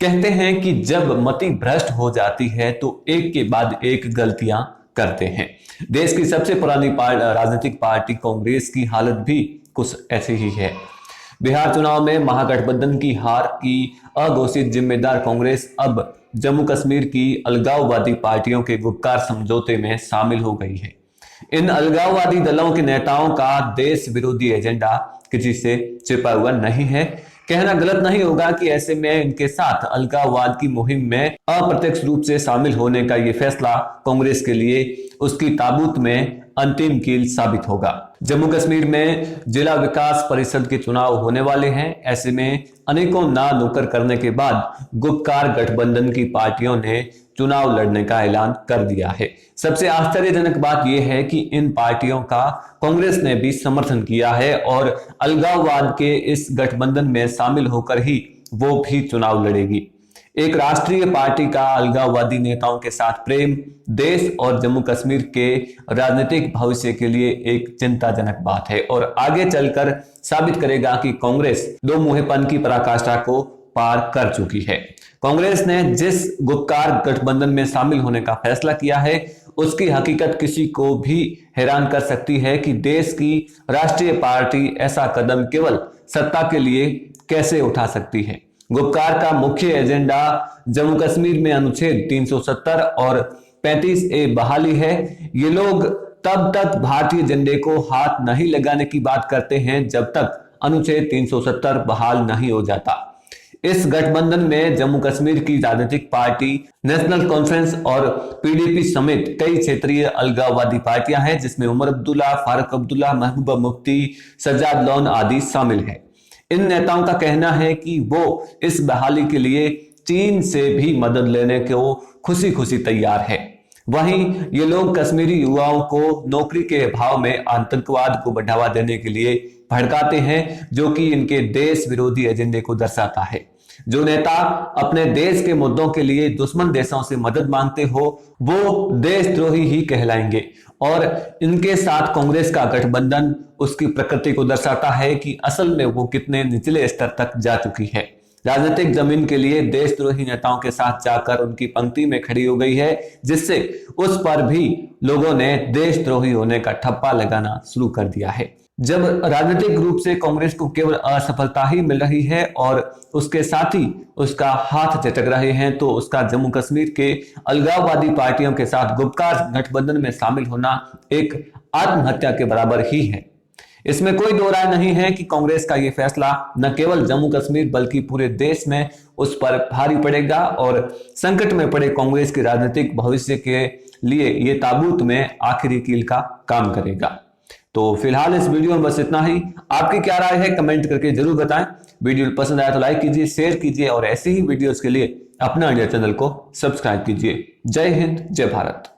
कहते हैं कि जब मति भ्रष्ट हो जाती है तो एक के बाद एक गलतियां करते हैं। देश की सबसे पुरानी राजनीतिक पार्टी कांग्रेस की हालत भी कुछ ऐसी ही है। बिहार चुनाव में महागठबंधन की हार की अघोषित जिम्मेदार कांग्रेस अब जम्मू कश्मीर की अलगाववादी पार्टियों के गुपकार समझौते में शामिल हो गई है। इन अलगाववादी दलों के नेताओं का देश विरोधी एजेंडा किसी से छिपा हुआ नहीं है। कहना गलत नहीं होगा कि ऐसे में इनके साथ अलगाववाद की मुहिम में अप्रत्यक्ष रूप से शामिल होने का यह फैसला कांग्रेस के लिए उसकी ताबूत में अंतिम कील साबित होगा। जम्मू कश्मीर में जिला विकास परिषद के चुनाव होने वाले हैं। ऐसे में अनेकों ना नुक्कड़ करने के बाद गुपकार गठबंधन की पार्टियों ने चुनाव लड़ने का ऐलान कर दिया है। सबसे आश्चर्यजनक बात यह है कि इन पार्टियों का कांग्रेस ने भी समर्थन किया है और अलगाववाद के इस गठबंधन में शामिल होकर ही वो भी चुनाव लड़ेगी। एक राष्ट्रीय पार्टी का अलगाववादी नेताओं के साथ प्रेम देश और जम्मू कश्मीर के राजनीतिक भविष्य के लिए एक चिंताजनक बात है और आगे चलकर साबित करेगा कि कांग्रेस दो मुंहेपन की पराकाष्ठा को पार कर चुकी है। कांग्रेस ने जिस गुपकार गठबंधन में शामिल होने का फैसला किया है उसकी हकीकत किसी को भी हैरान कर सकती है कि देश की राष्ट्रीय पार्टी ऐसा कदम केवल सत्ता के लिए कैसे उठा सकती है। गुपकार का मुख्य एजेंडा जम्मू कश्मीर में अनुच्छेद 370 और 35A बहाली है। ये लोग तब तक भारतीय झंडे को हाथ नहीं लगाने की बात करते हैं जब तक अनुच्छेद 370 बहाल नहीं हो जाता। इस गठबंधन में जम्मू कश्मीर की राजनीतिक पार्टी नेशनल कॉन्फ्रेंस और पीडीपी समेत कई क्षेत्रीय अलगाववादी पार्टियां हैं जिसमें उमर अब्दुल्ला, फारूक अब्दुल्ला, महबूबा मुफ्ती, सज्जाद लोन आदि शामिल हैं। इन नेताओं का कहना है कि वो इस बहाली के लिए चीन से भी मदद लेने को खुशी खुशी तैयार है। वहीं ये लोग कश्मीरी युवाओं को नौकरी के अभाव में आतंकवाद को बढ़ावा देने के लिए भड़काते हैं, जो कि इनके देश विरोधी एजेंडे को दर्शाता है। जो नेता अपने देश के मुद्दों के लिए दुश्मन देशों से मदद मांगते हो वो देशद्रोही ही कहलाएंगे और इनके साथ कांग्रेस का गठबंधन उसकी प्रकृति को दर्शाता है कि असल में वो कितने निचले स्तर तक जा चुकी है। राजनीतिक जमीन के लिए देशद्रोही नेताओं के साथ जाकर उनकी पंक्ति में खड़ी हो गई है, जिससे उस पर भी लोगों ने देशद्रोही होने का ठप्पा लगाना शुरू कर दिया है। जब राजनीतिक रूप से कांग्रेस को केवल असफलता ही मिल रही है और उसके साथ ही उसका हाथ झटक रहे हैं तो उसका जम्मू कश्मीर के अलगाववादी पार्टियों के साथ गुपकार गठबंधन में शामिल होना एक आत्महत्या के बराबर ही है। इसमें कोई दो राय नहीं है कि कांग्रेस का यह फैसला न केवल जम्मू कश्मीर बल्कि पूरे देश में उस पर भारी पड़ेगा और संकट में पड़े कांग्रेस के राजनीतिक भविष्य के लिए यह ताबूत में आखिरी कील का काम करेगा। तो फिलहाल इस वीडियो में बस इतना ही। आपकी क्या राय है कमेंट करके जरूर बताएं। वीडियो पसंद आया तो लाइक कीजिए, शेयर कीजिए और ऐसे ही वीडियोस के लिए अपना इंडिया चैनल को सब्सक्राइब कीजिए। जय हिंद, जय भारत।